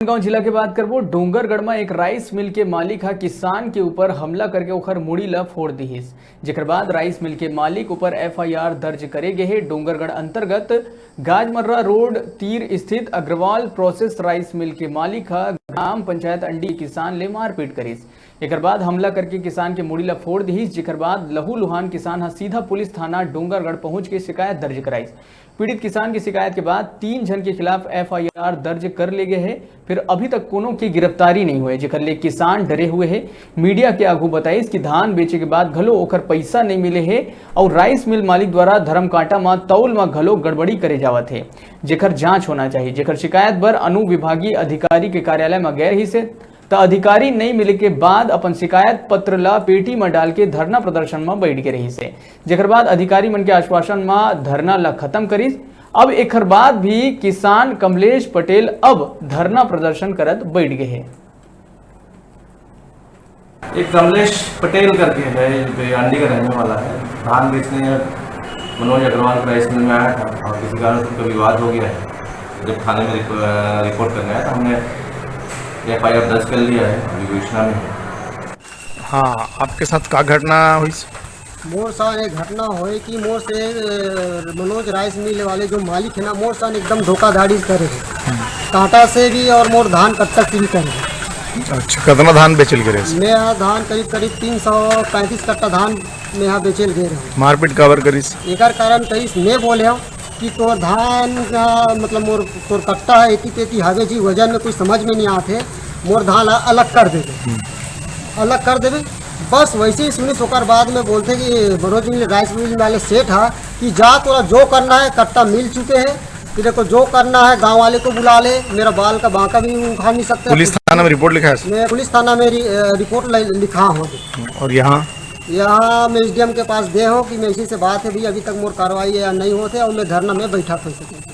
गांव जिला के बात करबो डोंगरगढ़ में एक राइस मिल के मालिक हा किसान के ऊपर हमला करके ओखर मुड़ी ला फोड़ दीहिस। जेकर बाद राइस मिल के मालिक ऊपर एफआईआर दर्ज करे गए है। डोंगरगढ़ अंतर्गत गाजमर्रा रोड तीर स्थित अग्रवाल प्रोसेस राइस मिल के मालिक हा ग्राम पंचायत अंडी किसान ले मारपीट करिस। एकर बाद हमला करके किसान के मुड़ी ला फोड़ दीहिस। जेकर बाद लहू लुहान किसान हा सीधा पुलिस थाना डोंगरगढ़ पहुंच के शिकायत दर्ज कराइस। पीड़ित किसान की शिकायत के बाद 3 जन के खिलाफ एफआईआर दर्ज कर ले गए हैं। फिर अभी तक कोनो की गिरफ्तारी नहीं हुई, जेकर ले किसान डरे हुए हैं। मीडिया के आगू बताइस कि धान बेचे के बाद घलो ओकर पैसा नहीं मिले है और राइस मिल मालिक द्वारा धर्म कांटा में तौल में घलो गड़बड़ी करे जावत है, जेकर जांच होना चाहिए। जेकर शिकायत पर अनुविभागीय अधिकारी के कार्यालय में गए ही से तो अधिकारी नहीं मिले के बाद अपन शिकायत पत्र ला पेटी में डाल के धरना प्रदर्शन में बैठ के रही से। जेकर बाद अधिकारी मन के आश्वासन में धरना ला खत्म करिस। अब एकर बाद भी किसान कमलेश पटेल अब धरना प्रदर्शन करत बैठ गए हैं। एक कमलेश पटेल करके है जो अंडी का रहने वाला है, धान बेचने मनोज अग्रवाल राइस मिल में आया था और किसी कारण से उनका विवाद हो गया है। जब थाने में रिपोर्ट करने आया तो हमने एफआईआर दर्ज कर लिया है, अभी विवेचना में है। हाँ, आपके साथ का घटना हुई? मोर साथ एक घटना होए कि मोर से मनोज राइस मिल वाले जो मालिक है ना, मोर साथ एकदम धोखाधड़ी करे है, कांटा से भी और मोर धान कट्टा से भी करे। अच्छा, कितना धान बेचल गिरे? मैं यहाँ धान करीब 335 कट्टा धान मैं यहाँ बेचल गए रहे। मारपीट काबर करिस? एकर कारण कहीं मैं बोले हूँ कि तोर धान का मतलब मोर तोर कट्टा है एती तेती हवे जी, वजन में कुछ समझ में नहीं आते, मोर धान अलग कर देवे, अलग कर देवे। बस वैसे ही सुनी सोकर बाद में बोलते कि मनोज मिल राइस मिल वाले सेठ है कि जा तोरा जो करना है, कट्टा मिल चुके हैं, तेरे को जो करना है गांव वाले को बुला ले, मेरा बाल का बांका भी उखाड़ नहीं सकते। पुलिस थाना में रिपोर्ट लिखा है? मैं पुलिस थाना में रिपोर्ट लिखा हूँ। और यहाँ मैं एसडीएम के पास दे हो कि मैं इसी से बात है भी अभी तक मोर कार्रवाई या नहीं होते और मैं धरना में बैठा कर सके।